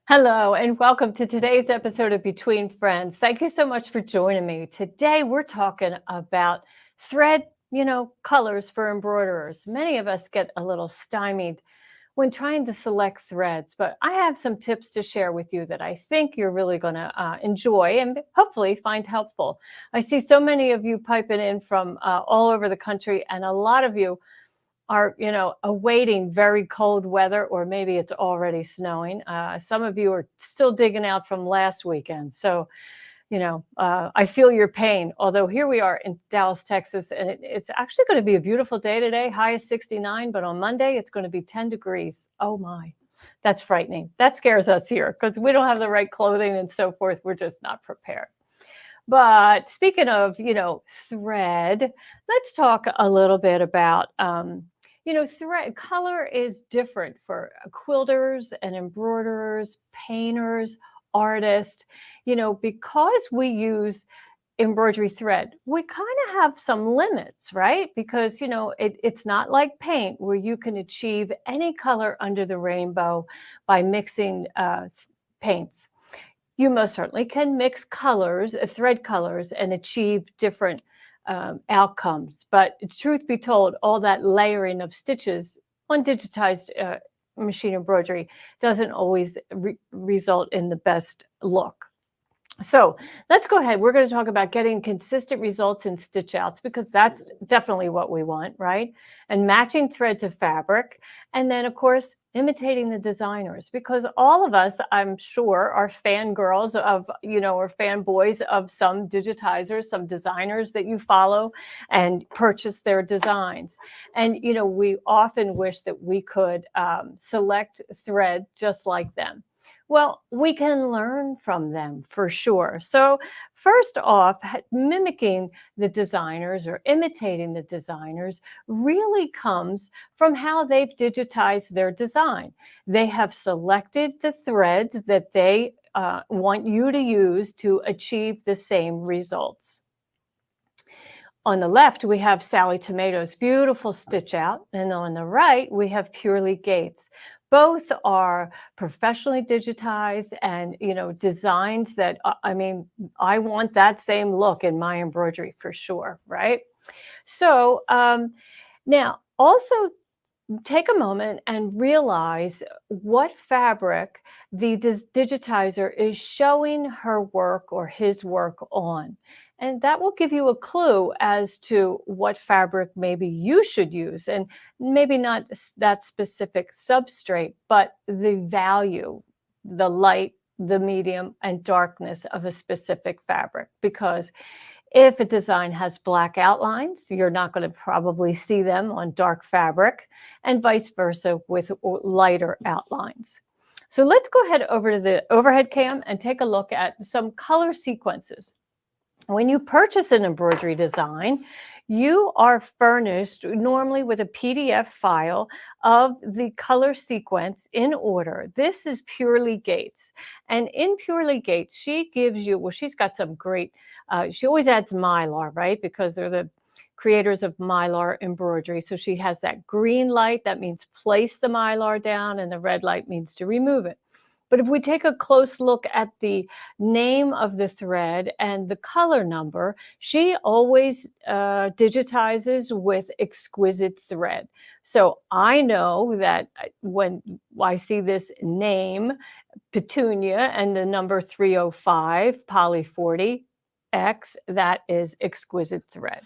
Hello, and welcome to today's episode of Between Friends. Thank you so much for joining me. Today, we're talking about thread, colors for embroiderers. Many of us get a little stymied when trying to select threads, but I have some tips to share with you that I think you're really going to enjoy and hopefully find helpful. I see so many of you piping in from all over the country, and a lot of you are, awaiting very cold weather, or maybe it's already snowing. Some of you are still digging out from last weekend. So, I feel your pain. Although here we are in Dallas, Texas, and it's actually going to be a beautiful day today. High is 69, but on Monday, it's going to be 10 degrees. Oh my, that's frightening. That scares us here because we don't have the right clothing and so forth. We're just not prepared. But speaking of, thread, let's talk a little bit about, thread color is different for quilters and embroiderers, painters, artists, because we use embroidery thread, we kind of have some limits, right? Because, it's not like paint where you can achieve any color under the rainbow by mixing paints. You most certainly can mix colors, thread colors, and achieve different outcomes. But truth be told, all that layering of stitches on digitized machine embroidery doesn't always result in the best look. So let's go ahead. We're going to talk about getting consistent results in stitch outs because that's definitely what we want, right? And matching thread to fabric. And then, of course, imitating the designers because all of us, I'm sure, are fangirls of, or fanboys of some digitizers, some designers that you follow and purchase their designs. And, we often wish that we could select thread just like them. Well, we can learn from them for sure. So first off, mimicking the designers or imitating the designers really comes from how they've digitized their design. They have selected the threads that they want you to use to achieve the same results. On the left, we have Sally Tomato's beautiful stitch out, and on the right, we have Purely Gates. Both are professionally digitized and, designs that, I want that same look in my embroidery for sure, right? So now also take a moment and realize what fabric the digitizer is showing her work or his work on. And that will give you a clue as to what fabric maybe you should use. And maybe not that specific substrate, but the value, the light, the medium, and darkness of a specific fabric. Because if a design has black outlines, you're not going to probably see them on dark fabric, and vice versa with lighter outlines. So let's go ahead over to the overhead cam and take a look at some color sequences. When you purchase an embroidery design, you are furnished normally with a PDF file of the color sequence in order. This is Purely Gates. And in Purely Gates, she gives you, well, she's got some great, she always adds Mylar, right? Because they're the creators of Mylar embroidery. So she has that green light, that means place the Mylar down, and the red light means to remove it. But if we take a close look at the name of the thread and the color number, she always digitizes with exquisite thread. So I know that when I see this name, Petunia, and the number 305, poly 40, X, that is exquisite thread.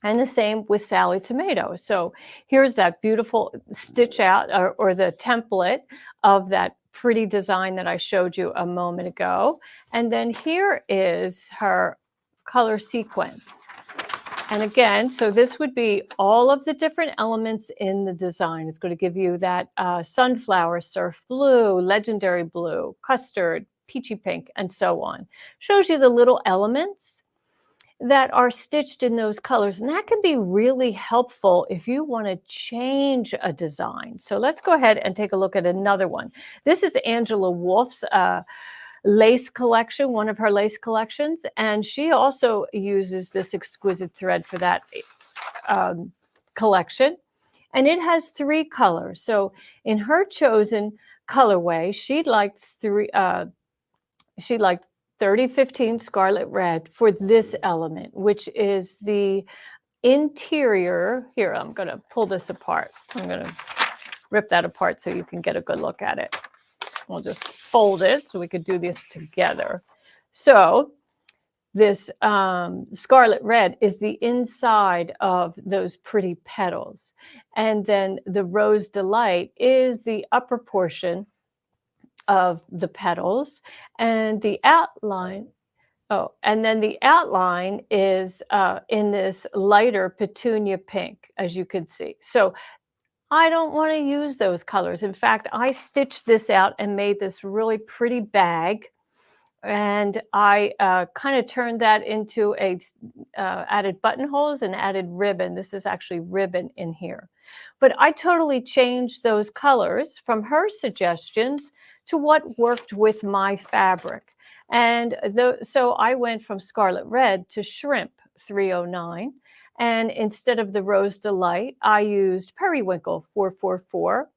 And the same with Sally Tomato. So here's that beautiful stitch out or the template of that pretty design that I showed you a moment ago. And then here is her color sequence. And again, so this would be all of the different elements in the design. It's going to give you that sunflower, surf blue, legendary blue, custard, peachy pink, and so on. Shows you the little elements that are stitched in those colors. And that can be really helpful if you want to change a design. So let's go ahead and take a look at another one. This is Angela Wolf's lace collection, one of her lace collections. And she also uses this exquisite thread for that collection. And it has 3 colors. So in her chosen colorway, she liked 3015 Scarlet Red for this element, which is the interior. Here, I'm going to pull this apart. I'm going to rip that apart so you can get a good look at it. We'll just fold it so we could do this together. So this Scarlet Red is the inside of those pretty petals. And then the Rose Delight is the upper portion of the petals, and the outline. Oh, and then the outline is in this lighter petunia pink, as you can see. So I don't want to use those colors. In fact, I stitched this out and made this really pretty bag. And I kind of turned that into added buttonholes and added ribbon. This is actually ribbon in here. But I totally changed those colors from her suggestions to what worked with my fabric. And so I went from Scarlet Red to Shrimp 309. And instead of the Rose Delight, I used Periwinkle 444.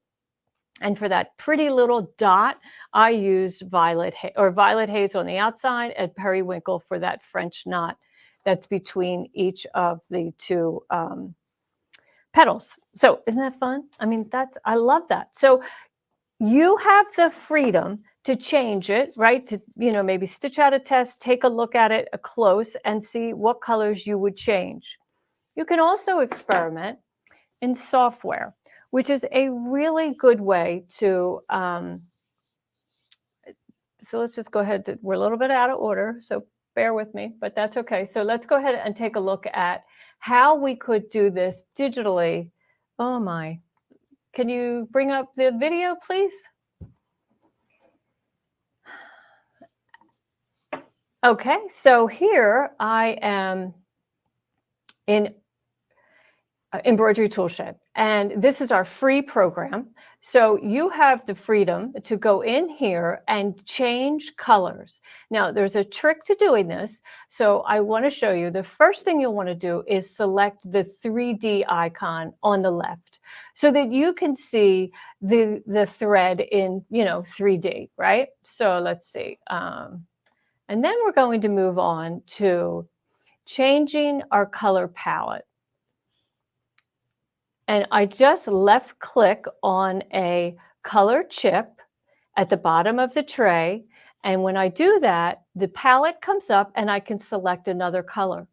And for that pretty little dot, I used Violet Haze on the outside and Periwinkle for that French knot that's between each of the two petals. So isn't that fun? I mean, I love that. So you have the freedom to change it, right? To, maybe stitch out a test, take a look at it close and see what colors you would change. You can also experiment in software, which is a really good way to, so let's just go ahead. We're a little bit out of order, so bear with me, but that's okay. So let's go ahead and take a look at how we could do this digitally. Oh my, can you bring up the video, please? Okay, so here I am in Embroidery Toolshed, and this is our free program. So you have the freedom to go in here and change colors. Now, there's a trick to doing this. So I want to show you. The first thing you'll want to do is select the 3D icon on the left so that you can see the thread in 3D, right? So let's see. And then we're going to move on to changing our color palette. And I just left click on a color chip at the bottom of the tray. And when I do that, the palette comes up and I can select another color.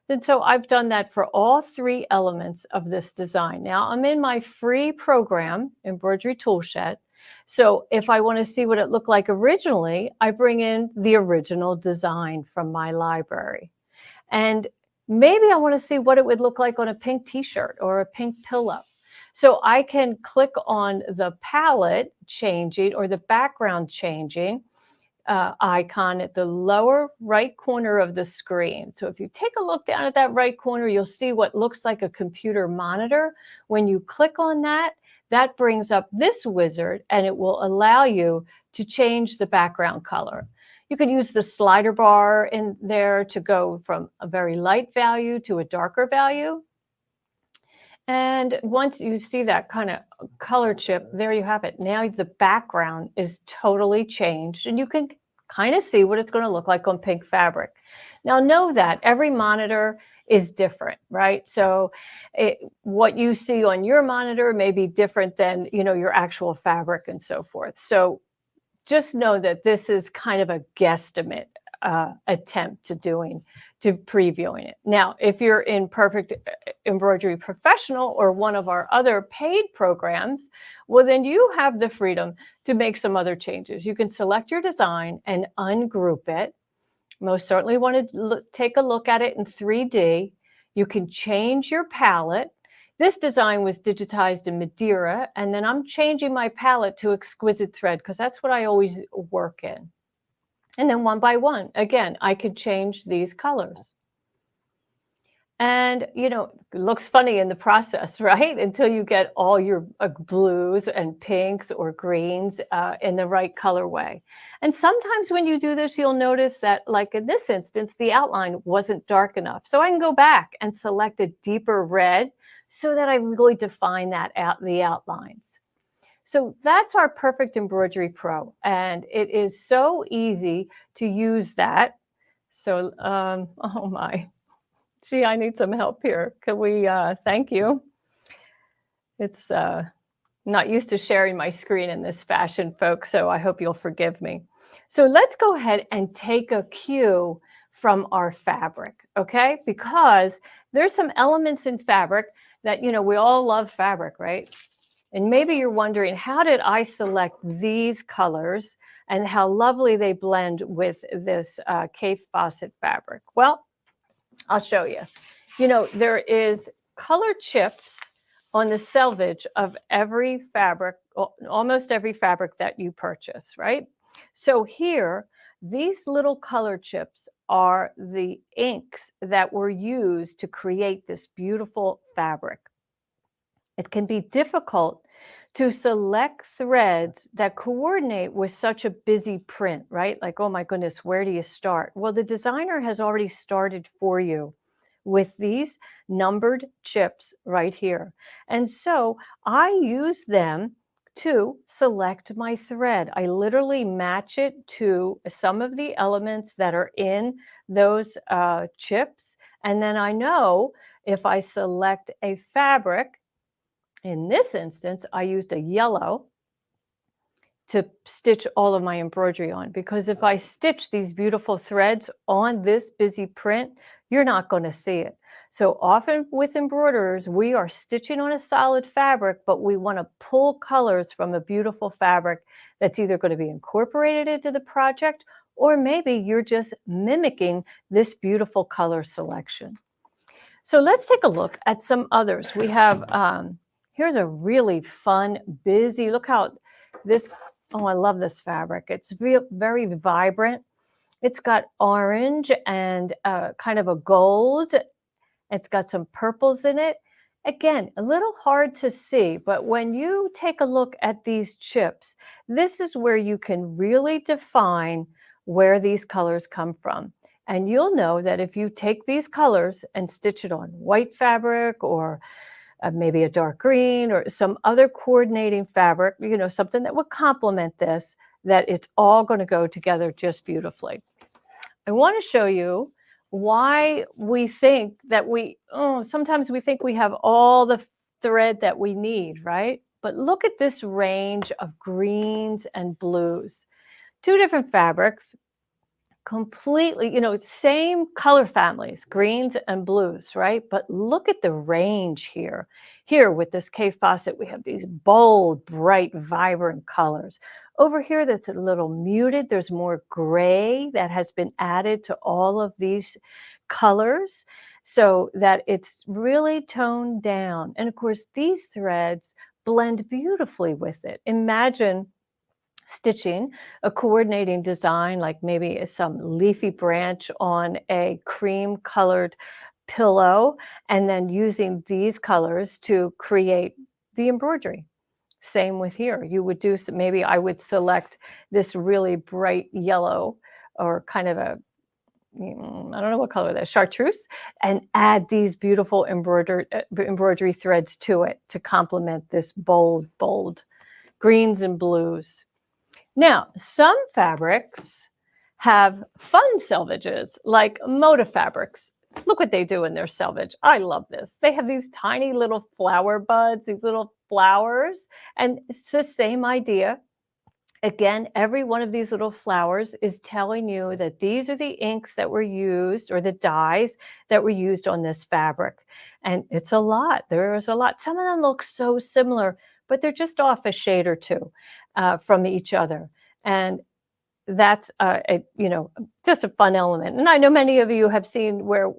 And so I've done that for all three elements of this design. Now I'm in my free program, Embroidery Toolshed. So if I want to see what it looked like originally, I bring in the original design from my library. And maybe I want to see what it would look like on a pink t-shirt or a pink pillow. So I can click on the palette changing or the background changing icon at the lower right corner of the screen. So if you take a look down at that right corner, you'll see what looks like a computer monitor. When you click on that, that brings up this wizard and it will allow you to change the background color. You can use the slider bar in there to go from a very light value to a darker value. And once you see that kind of color chip, there you have it. Now the background is totally changed and you can kind of see what it's going to look like on pink fabric. Now know that every monitor is different, right? So what you see on your monitor may be different than, your actual fabric and so forth. So just know that this is kind of a guesstimate attempt to previewing it. Now, if you're in Perfect Embroidery Professional or one of our other paid programs, well, then you have the freedom to make some other changes. You can select your design and ungroup it. Most certainly want to take a look at it in 3D. You can change your palette. This design was digitized in Madeira, and then I'm changing my palette to Exquisite Thread because that's what I always work in. And then one by one, again, I could change these colors. And, it looks funny in the process, right? Until you get all your blues and pinks or greens in the right colorway. And sometimes when you do this, you'll notice that, like in this instance, the outline wasn't dark enough. So I can go back and select a deeper red so that I really define the outlines. So that's our Perfect Embroidery Pro, and it is so easy to use that. So, oh my, gee, I need some help here. Can we, thank you. It's not used to sharing my screen in this fashion, folks, so I hope you'll forgive me. So let's go ahead and take a cue from our fabric, okay? Because there's some elements in fabric that, we all love fabric, right? And maybe you're wondering, how did I select these colors and how lovely they blend with this Kaffe Fassett fabric? Well, I'll show you. There is color chips on the selvage of every fabric, almost every fabric that you purchase, right? So here, these little color chips are the inks that were used to create this beautiful fabric. It can be difficult to select threads that coordinate with such a busy print, right? Like, oh my goodness, where do you start? Well, the designer has already started for you with these numbered chips right here. And so I use them to select my thread. I literally match it to some of the elements that are in those chips. And then I know if I select a fabric, in this instance, I used a yellow to stitch all of my embroidery on, because if I stitch these beautiful threads on this busy print, you're not going to see it. So often with embroiderers, we are stitching on a solid fabric, but we want to pull colors from a beautiful fabric that's either going to be incorporated into the project, or maybe you're just mimicking this beautiful color selection. So let's take a look at some others. We have, here's a really fun, busy, look how this, oh, I love this fabric. It's very vibrant. It's got orange and kind of a gold. It's got some purples in it. Again, a little hard to see, but when you take a look at these chips, this is where you can really define where these colors come from. And you'll know that if you take these colors and stitch it on white fabric or maybe a dark green or some other coordinating fabric, something that would complement this, that it's all going to go together just beautifully. I want to show you why we think that sometimes we think we have all the thread that we need, right? But look at this range of greens and blues. Two different fabrics, completely, same color families, greens and blues, right? But look at the range here. Here with this Kaffe Fassett, we have these bold, bright, vibrant colors. Over here, that's a little muted. There's more gray that has been added to all of these colors so that it's really toned down. And of course, these threads blend beautifully with it. Imagine stitching a coordinating design, like maybe some leafy branch on a cream colored pillow, and then using these colors to create the embroidery. Same with here. You would do some, maybe I would select this really bright yellow or kind of a, I don't know what color that is, chartreuse, and add these beautiful embroidery threads to it to complement this bold greens and blues. Now, some fabrics have fun selvages, like Moda fabrics. Look what they do in their selvage. I love this. They have these tiny little flower buds, these little flowers, and it's the same idea. Again, every one of these little flowers is telling you that these are the inks that were used, or the dyes that were used on this fabric. And it's a lot. There is a lot. Some of them look so similar, but they're just off a shade or two from each other. And that's, just a fun element. And I know many of you have seen where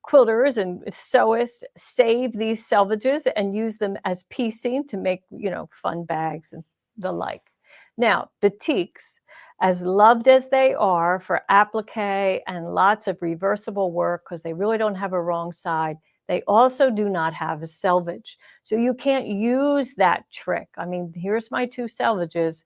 quilters and sewists save these selvages and use them as piecing to make, fun bags and the like. Now, batiks, as loved as they are for applique and lots of reversible work, because they really don't have a wrong side, they also do not have a selvage. So you can't use that trick. I mean, here's my two selvages.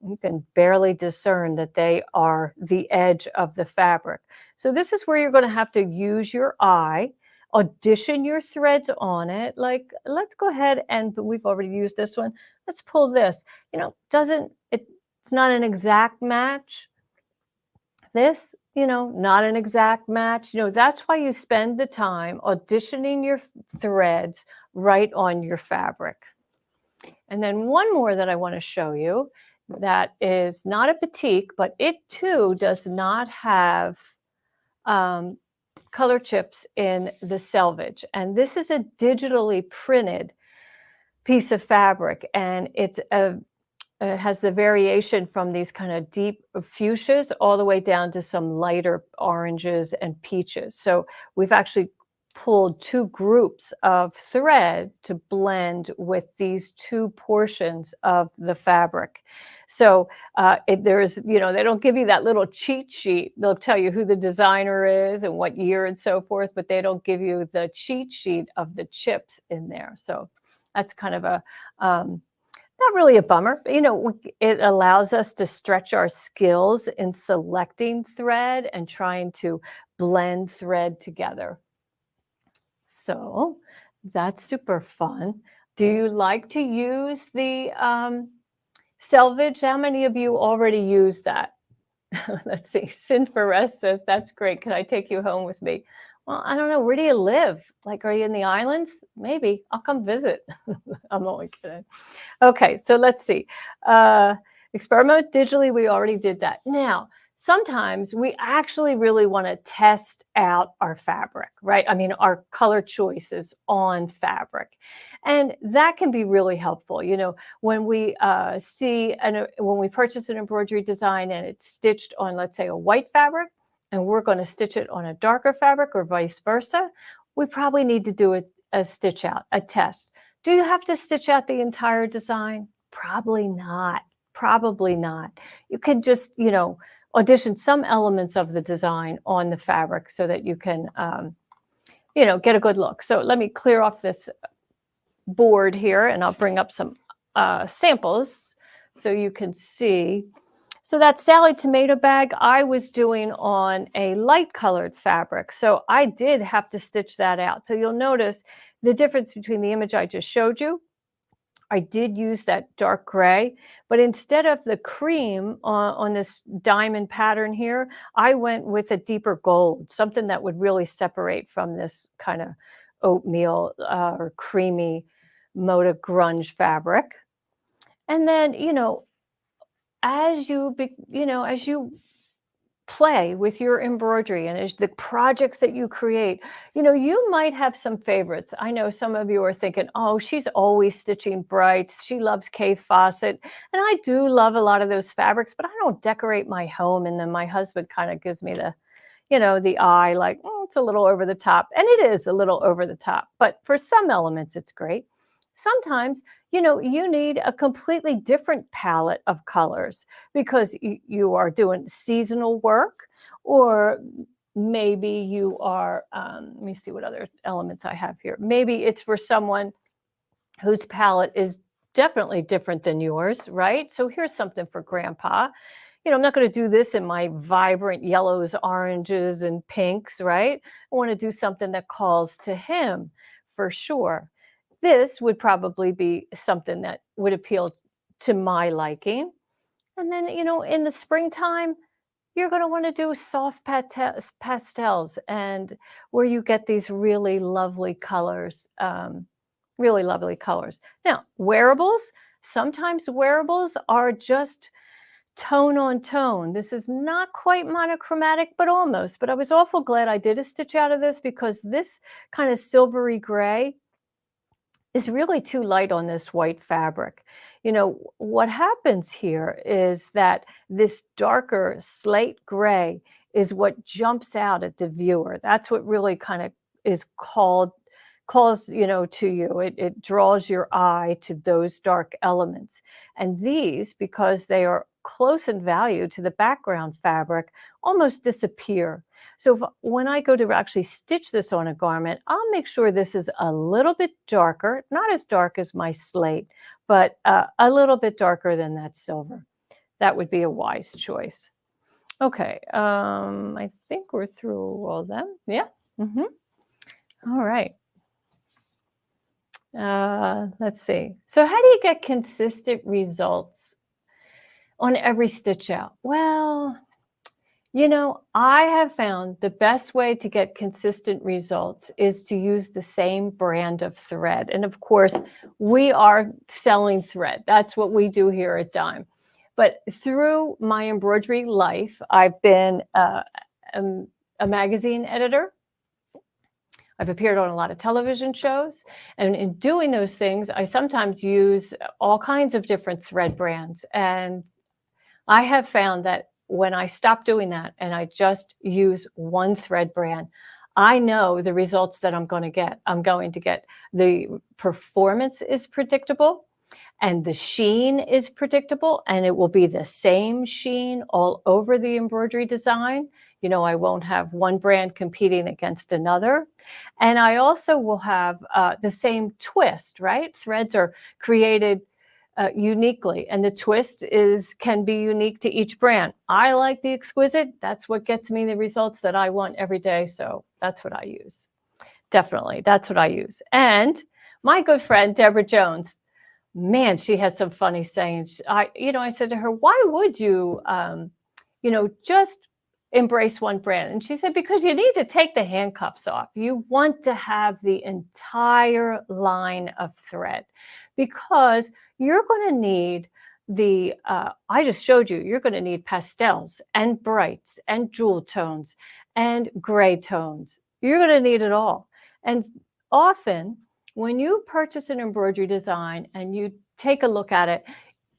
You can barely discern that they are the edge of the fabric. So this is where you're going to have to use your eye. audition your threads on it. Like, let's go ahead and we've already used this one. Let's pull this. It's not an exact match. This, not an exact match. That's why you spend the time auditioning your threads right on your fabric. And then one more that I want to show you that is not a batik, but it too does not have color chips in the selvage. And this is a digitally printed piece of fabric, and it has the variation from these kind of deep fuchsias all the way down to some lighter oranges and peaches. So we've actually pulled two groups of thread to blend with these two portions of the fabric. So they don't give you that little cheat sheet. They'll tell you who the designer is and what year and so forth, but they don't give you the cheat sheet of the chips in there. So that's kind of a not really a bummer. It allows us to stretch our skills in selecting thread and trying to blend thread together. So that's super fun. Do you like to use the selvage? How many of you already use that? Let's see. Sinforest says, that's great. Can I take you home with me? Well, I don't know. Where do you live? Like, are you in the islands? Maybe. I'll come visit. I'm only kidding. Okay, so let's see. Experiment digitally, we already did that. Now, sometimes we actually really want to test out our fabric, right? I mean, our color choices on fabric. And that can be really helpful. When we when we purchase an embroidery design and it's stitched on, let's say, a white fabric, and we're going to stitch it on a darker fabric or vice versa, we probably need to do a stitch out, a test. Do you have to stitch out the entire design? Probably not. Probably not. You can just, audition some elements of the design on the fabric so that you can, get a good look. So let me clear off this board here, and I'll bring up some samples so you can see. So that Sally tomato bag I was doing on a light colored fabric. So I did have to stitch that out. So you'll notice the difference between the image I just showed you. I did use that dark gray, but instead of the cream on this diamond pattern here, I went with a deeper gold, something that would really separate from this kind of oatmeal or creamy Moda grunge fabric. And then, as you play with your embroidery and as the projects that you create, you might have some favorites. I know some of you are thinking, oh, she's always stitching brights. She loves Kay Fawcett. And I do love a lot of those fabrics, but I don't decorate my home. And then my husband kind of gives me the eye, like, oh, it's a little over the top. And it is a little over the top, but for some elements, it's great. Sometimes, you need a completely different palette of colors because you are doing seasonal work, or maybe you are, let me see what other elements I have here. Maybe it's for someone whose palette is definitely different than yours, right? So here's something for Grandpa. I'm not going to do this in my vibrant yellows, oranges, and pinks, right? I want to do something that calls to him for sure. This would probably be something that would appeal to my liking. And then, in the springtime, you're going to want to do soft pastels, and where you get these really lovely colors, really lovely colors. Now, wearables, sometimes wearables are just tone on tone. This is not quite monochromatic, but almost. But I was awful glad I did a stitch out of this because this kind of silvery gray is really too light on this white fabric. What happens here is that this darker slate gray is what jumps out at the viewer. That's what really kind of is calls, to you. It draws your eye to those dark elements. And these, because they are close in value to the background fabric, almost disappear. So when I go to actually stitch this on a garment, I'll make sure this is a little bit darker, not as dark as my slate, but a little bit darker than that silver. That would be a wise choice. Okay, I think we're through all of them. Yeah. All right. Let's see. So how do you get consistent results on every stitch out? Well, I have found the best way to get consistent results is to use the same brand of thread. And of course, we are selling thread. That's what we do here at Dime. But through my embroidery life, I've been a magazine editor. I've appeared on a lot of television shows. And in doing those things, I sometimes use all kinds of different thread brands. And I have found that when I stop doing that and I just use one thread brand, I know the results that I'm going to get. I'm going to get the performance is predictable and the sheen is predictable, and it will be the same sheen all over the embroidery design. I won't have one brand competing against another. And I also will have the same twist, right? Threads are created uniquely, and the twist can be unique to each brand. I like the exquisite. That's what gets me the results that I want every day. So that's what I use. Definitely, that's what I use. And my good friend Deborah Jones, man, she has some funny sayings. I said to her, "Why would you, just embrace one brand?" And she said, "Because you need to take the handcuffs off. You want to have the entire line of thread, because you're going to need I just showed you're going to need pastels and brights and jewel tones and gray tones. You're going to need it all. And often when you purchase an embroidery design and you take a look at it,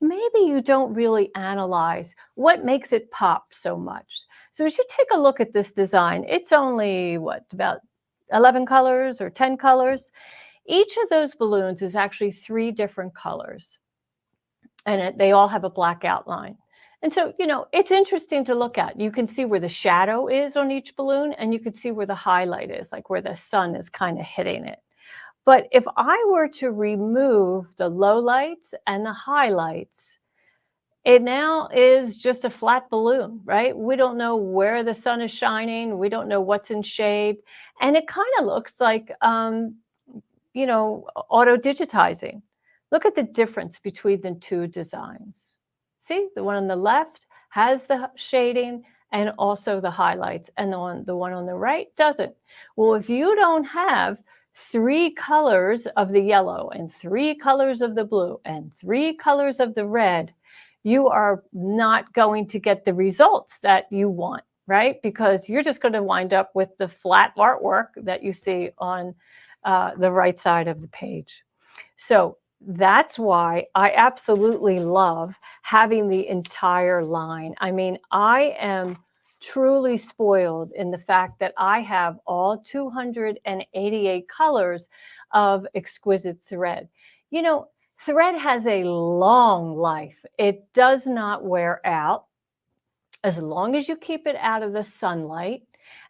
maybe you don't really analyze what makes it pop so much. So as you take a look at this design, it's only about 11 colors or 10 colors. Each of those balloons is actually 3 different colors, and they all have a black outline. And so, it's interesting to look at. You can see where the shadow is on each balloon, and you can see where the highlight is, like where the sun is kind of hitting it. But if I were to remove the lowlights and the highlights, it now is just a flat balloon, right? We don't know where the sun is shining. We don't know what's in shade. And it kind of looks like, auto digitizing. Look at the difference between the 2 designs. See, the one on the left has the shading and also the highlights, and the one on the right doesn't. Well, if you don't have 3 colors of the yellow and 3 colors of the blue and 3 colors of the red, you are not going to get the results that you want, right? Because you're just going to wind up with the flat artwork that you see on the right side of the page. So that's why I absolutely love having the entire line. I mean, I am truly spoiled in the fact that I have all 288 colors of exquisite thread. Thread has a long life. It does not wear out as long as you keep it out of the sunlight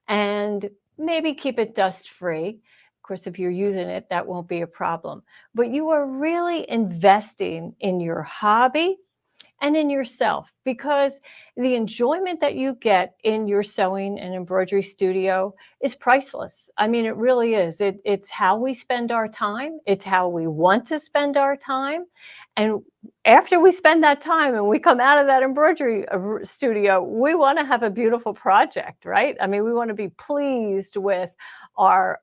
and maybe keep it dust free. Of course, if you're using it, that won't be a problem. But you are really investing in your hobby and in yourself, because the enjoyment that you get in your sewing and embroidery studio is priceless. I mean, it really is. It's how we spend our time. It's how we want to spend our time. And after we spend that time and we come out of that embroidery studio, we want to have a beautiful project, right? I mean, we want to be pleased with our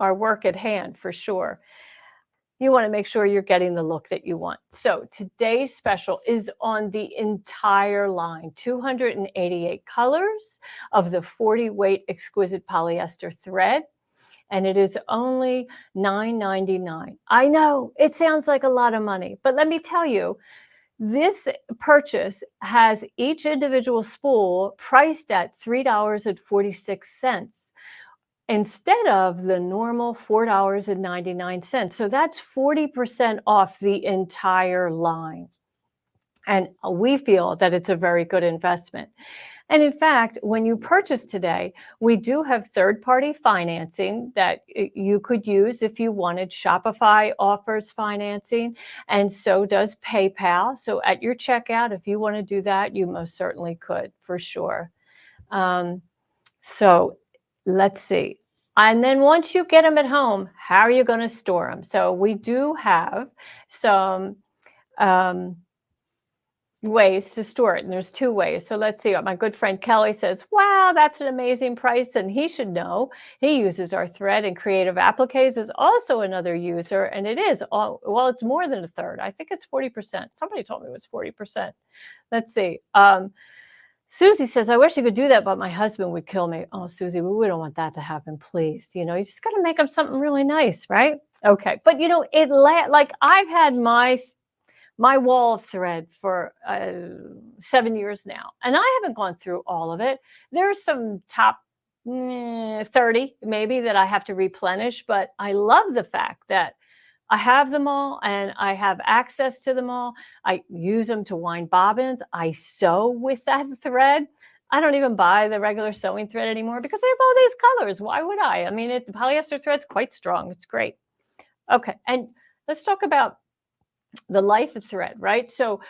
work at hand, for sure. You want to make sure you're getting the look that you want. So today's special is on the entire line, 288 colors of the 40 weight exquisite polyester thread. And it is only $9.99. I know it sounds like a lot of money, but let me tell you, this purchase has each individual spool priced at $3.46. Instead of the normal $4.99. So that's 40% off the entire line. And we feel that it's a very good investment. And in fact, when you purchase today, we do have third-party financing that you could use if you wanted. Shopify offers financing, and so does PayPal. So at your checkout, if you want to do that, you most certainly could, for sure. So let's see. And then once you get them at home, how are you going to store them? So we do have some um, ways to store it. And there's two ways. So let's see. My good friend Kelly says, wow, that's an amazing price. And he should know. He uses our thread, and Creative Appliques is also another user. And it is, well, it's more than a third. I think it's 40%. Somebody told me it was 40%. Let's see. Susie says, I wish you could do that, but my husband would kill me. Oh, Susie, we don't want that to happen, please. You know, you just got to make up something really nice, right? Okay. But, you know, like I've had my wall of thread for 7 years now, and I haven't gone through all of it. There's some top 30 maybe that I have to replenish, but I love the fact that I have them all and I have access to them all. I use them to wind bobbins. I sew with that thread. I don't even buy the regular sewing thread anymore because I have all these colors. Why would I? I mean, the polyester thread's quite strong. It's great. Okay, and let's talk about the life of thread, right? So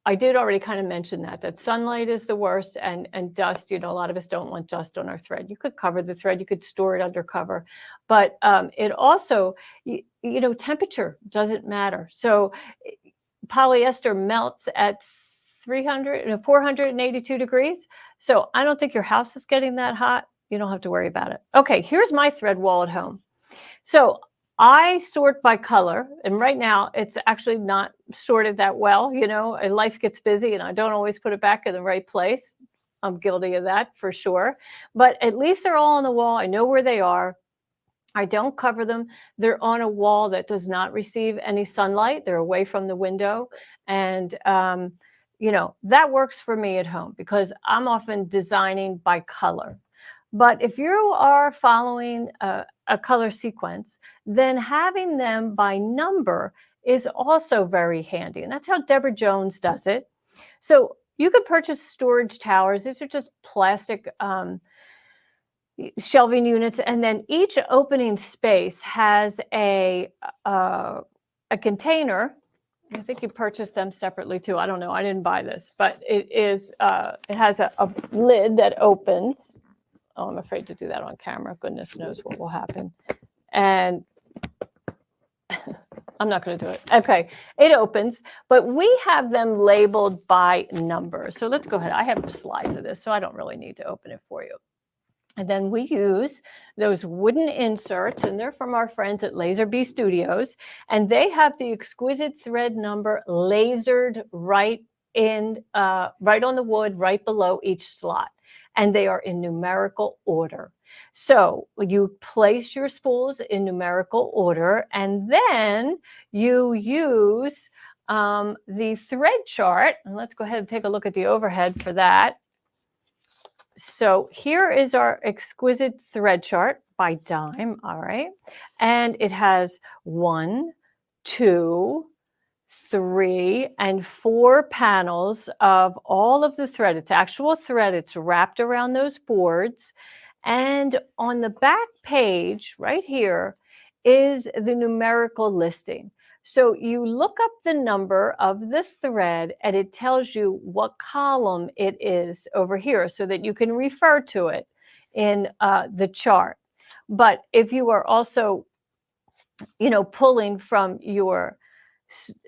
I did already kind of mention that sunlight is the worst, and dust. You know, a lot of us don't want dust on our thread. You could cover the thread, you could store it under cover, but it also, you know, temperature doesn't matter. So polyester melts at 482 degrees. So I don't think your house is getting that hot. You don't have to worry about it. Okay, here's my thread wall at home. So I sort by color, and right now it's actually not sorted that well. You know, and life gets busy and I don't always put it back in the right place. I'm guilty of that for sure. But at least they're all on the wall. I know where they are. I don't cover them. They're on a wall that does not receive any sunlight. They're away from the window. And, you know, that works for me at home because I'm often designing by color. But if you are following a color sequence, then having them by number is also very handy. And that's how Deborah Jones does it. So you can purchase storage towers. These are just plastic shelving units. And then each opening space has a container. I think you purchased them separately too. I don't know. I didn't buy this, but it has a lid that opens. Oh, I'm afraid to do that on camera. Goodness knows what will happen. And I'm not going to do it. Okay, it opens, but we have them labeled by number. So let's go ahead. I have slides of this, so I don't really need to open it for you. And then we use those wooden inserts, and they're from our friends at Laser Bee Studios. And they have the exquisite thread number lasered right on the wood, right below each slot. And they are in numerical order. So you place your spools in numerical order, and then you use the thread chart. And let's go ahead and take a look at the overhead for that. So here is our exquisite thread chart by dime, all right? And it has 1, 2, 3, and 4 panels of all of the thread. It's actual thread. It's wrapped around those boards. And on the back page right here is the numerical listing. So you look up the number of the thread and it tells you what column it is over here so that you can refer to it in the chart. But if you are also, you know, pulling from your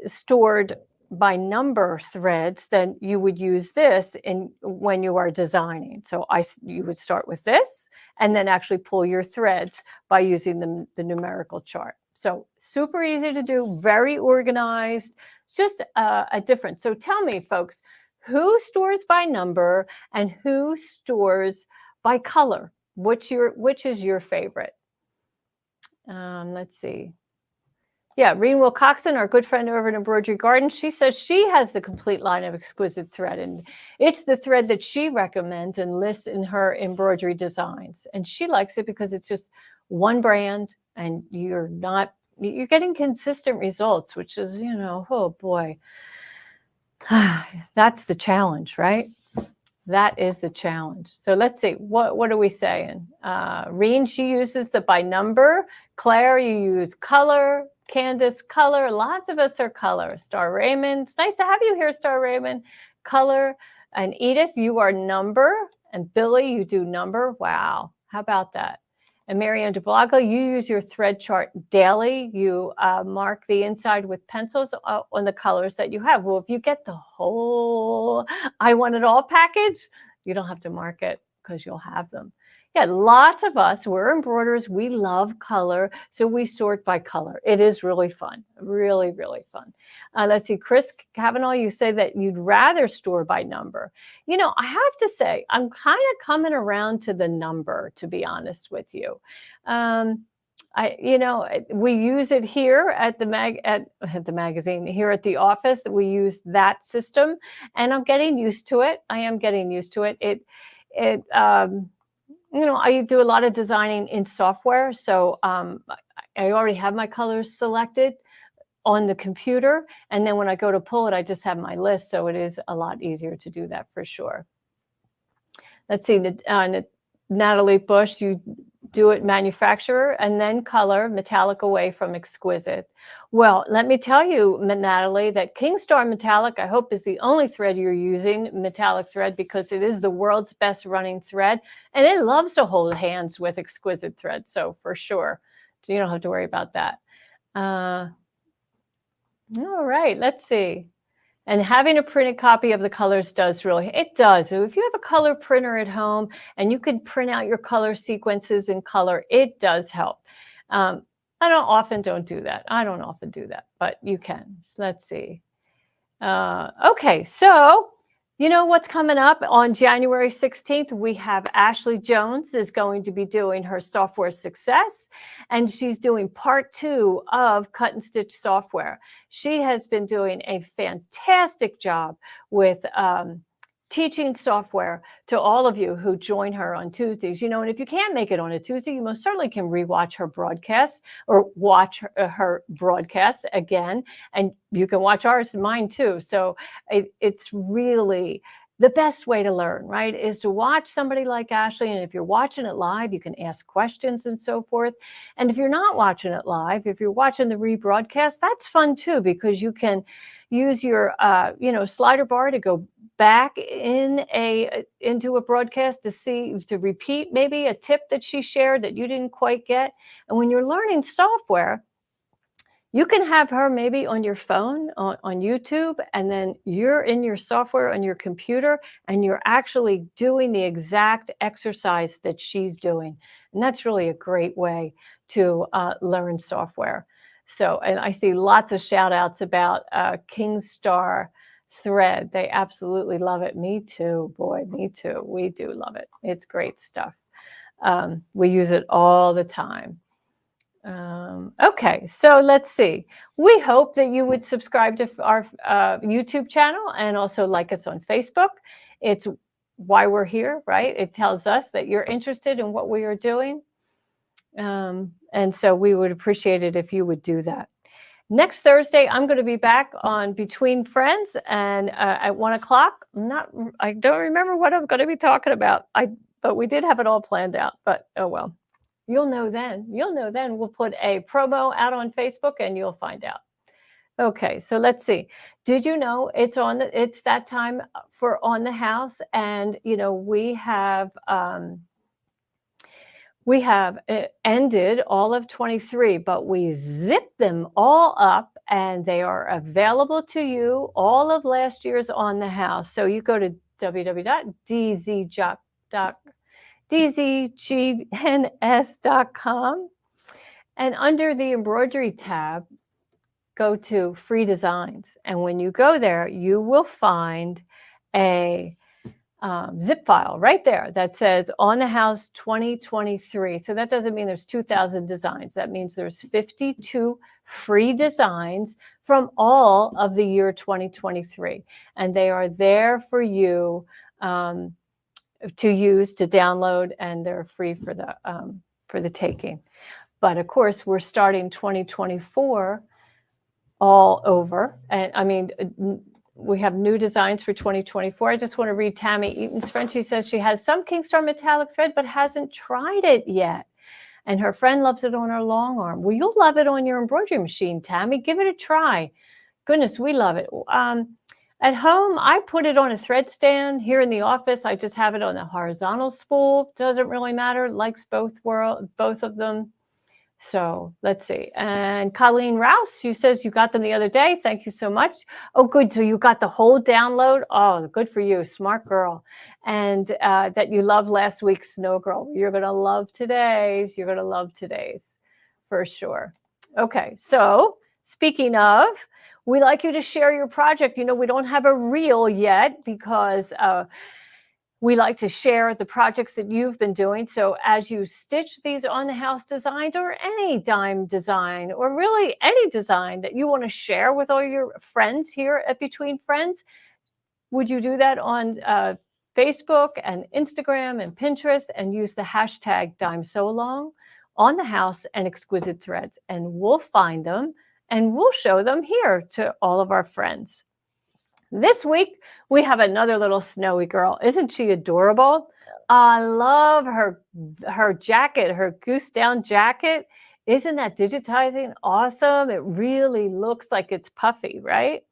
stored by number threads, then you would use this when you are designing. So you would start with this and then actually pull your threads by using the numerical chart. So super easy to do, very organized, just a difference. So tell me, folks, who stores by number and who stores by color? Which is your favorite? Let's see. Yeah, Reen Wilcoxon, our good friend over at Embroidery Garden, she says she has the complete line of exquisite thread, and it's the thread that she recommends and lists in her embroidery designs. And she likes it because it's just one brand, and you're getting consistent results, which is, you know, oh boy, that's the challenge, right? That is the challenge. So let's see, what are we saying? Reen, she uses the by number. Claire, you use color. Candace, color. Lots of us are color. Star Raymond, it's nice to have you here, Star Raymond. Color. And Edith, you are number. And Billy, you do number. Wow, how about that? And Marianne DeBlago, you use your thread chart daily. You mark the inside with pencils on the colors that you have. Well, if you get the whole I Want It All package, you don't have to mark it because you'll have them. Yeah, lots of us, we're embroiderers. We love color, so we sort by color. It is really fun, really, really fun. Let's see, Chris Kavanaugh, you say that you'd rather store by number. You know, I have to say, I'm kind of coming around to the number, to be honest with you. We use it here at the magazine, here at the office, that we use that system, and I'm getting used to it. I am getting used to it. I do a lot of designing in software, so I already have my colors selected on the computer, and then when I go to pull it, I just have my list, so it is a lot easier to do that for sure. Let's see, Natalie Bush, you do it manufacturer and then color, metallic away from exquisite. Well, let me tell you, Natalie, that Kingstar Metallic, I hope, is the only thread you're using, metallic thread, because it is the world's best running thread, and it loves to hold hands with exquisite thread, so for sure. So you don't have to worry about that. All right, let's see. And having a printed copy of the colors it does. So if you have a color printer at home and you can print out your color sequences in color, it does help. I don't often do that, but you can. So let's see. Okay, so you know what's coming up on January 16th? We have Ashley Jones is going to be doing her software success, and she's doing part 2 of Cut and Stitch software. She has been doing a fantastic job with teaching software to all of you who join her on Tuesdays. And if you can't make it on a Tuesday, you most certainly can rewatch her broadcast or watch her broadcast again. And you can watch ours and mine too. So it's really the best way to learn, right, is to watch somebody like Ashley. And if you're watching it live, you can ask questions and so forth. And if you're not watching it live, if you're watching the rebroadcast, that's fun too, because you can use your slider bar to go back into a broadcast to repeat maybe a tip that she shared that you didn't quite get. And when you're learning software, you can have her maybe on your phone, on YouTube, and then you're in your software on your computer, and you're actually doing the exact exercise that she's doing. And that's really a great way to learn software. So, and I see lots of shout outs about Kingstar thread. They absolutely love it. Me too, boy, me too. We do love it. It's great stuff. We use it all the time. Okay, so let's see. We hope that you would subscribe to our YouTube channel and also like us on Facebook. It's why we're here, right? It tells us that you're interested in what we are doing. And so we would appreciate it if you would do that. Next Thursday, I'm going to be back on Between Friends, and at 1 o'clock. I don't remember what I'm going to be talking about. But we did have it all planned out. But oh well. You'll know then. We'll put a promo out on Facebook and you'll find out. Okay, so let's see. Did you know it's that time for On the House? And we have ended all of 23, but we zipped them all up and they are available to you, all of last year's On the House. So you go to www.dzgns.com, and under the embroidery tab, go to free designs. And when you go there, you will find a zip file right there that says On the House 2023. So that doesn't mean there's 2,000 designs. That means there's 52 free designs from all of the year 2023. And they are there for you to use, to download, and they're free for the taking. But of course, we're starting 2024 all over. And I mean, we have new designs for 2024. I just want to read Tammy Eaton's friend. She says she has some Kingstar metallic thread, but hasn't tried it yet. And her friend loves it on her long arm. Well, you'll love it on your embroidery machine, Tammy. Give it a try. Goodness, we love it. At home, I put it on a thread stand. Here in the office, I just have it on a horizontal spool. Doesn't really matter. Likes both of them. So let's see. And Colleen Rouse, who says you got them the other day. Thank you so much. Oh, good. So you got the whole download. Oh, good for you. Smart girl. And that you loved last week's Snow Girl. You're going to love today's. You're going to love today's for sure. Okay. So speaking of, we'd like you to share your project. You know, we don't have a reel yet because we like to share the projects that you've been doing. So as you stitch these on the house designs or any dime design or really any design that you want to share with all your friends here at Between Friends, would you do that on Facebook and Instagram and Pinterest and use the hashtag #DimeSoLong on the house and Exquisite Threads, and we'll find them and we'll show them here to all of our friends. This week, we have another little snowy girl. Isn't she adorable? I love her jacket, her goose down jacket. Isn't that digitizing awesome? It really looks like it's puffy, right?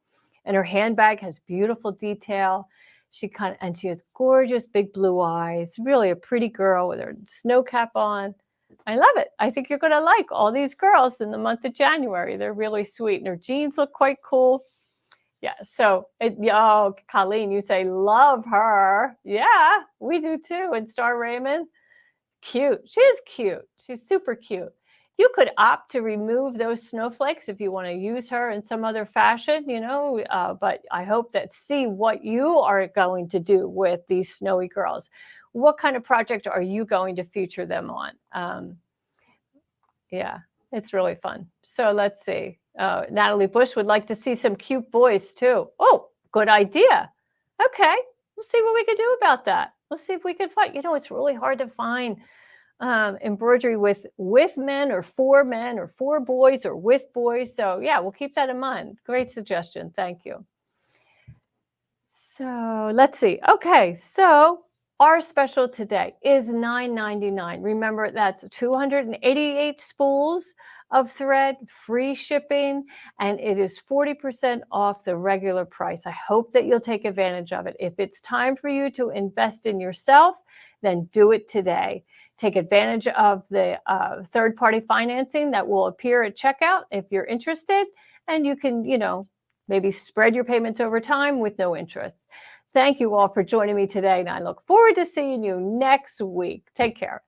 And her handbag has beautiful detail. She has gorgeous big blue eyes. Really a pretty girl with her snow cap on. I love it. I think you're going to like all these girls in the month of January. They're really sweet. And her jeans look quite cool. Yeah, so, Colleen, you say, love her. Yeah, we do too. And Star Raymond, cute. She's cute. She's super cute. You could opt to remove those snowflakes if you want to use her in some other fashion, but I hope that see what you are going to do with these snowy girls. What kind of project are you going to feature them on? Yeah, it's really fun. So let's see. Natalie Bush would like to see some cute boys too. Oh, good idea. Okay, we'll see what we can do about that. Let's see if we can find. It's really hard to find embroidery with men or for boys or with boys. So yeah, we'll keep that in mind. Great suggestion. Thank you. So let's see. Okay, so our special today is $9.99. Remember, that's 288 spools of thread, free shipping, and it is 40% off the regular price. I hope that you'll take advantage of it. If it's time for you to invest in yourself, then do it today. Take advantage of the third-party financing that will appear at checkout if you're interested, and you can, maybe spread your payments over time with no interest. Thank you all for joining me today, and I look forward to seeing you next week. Take care.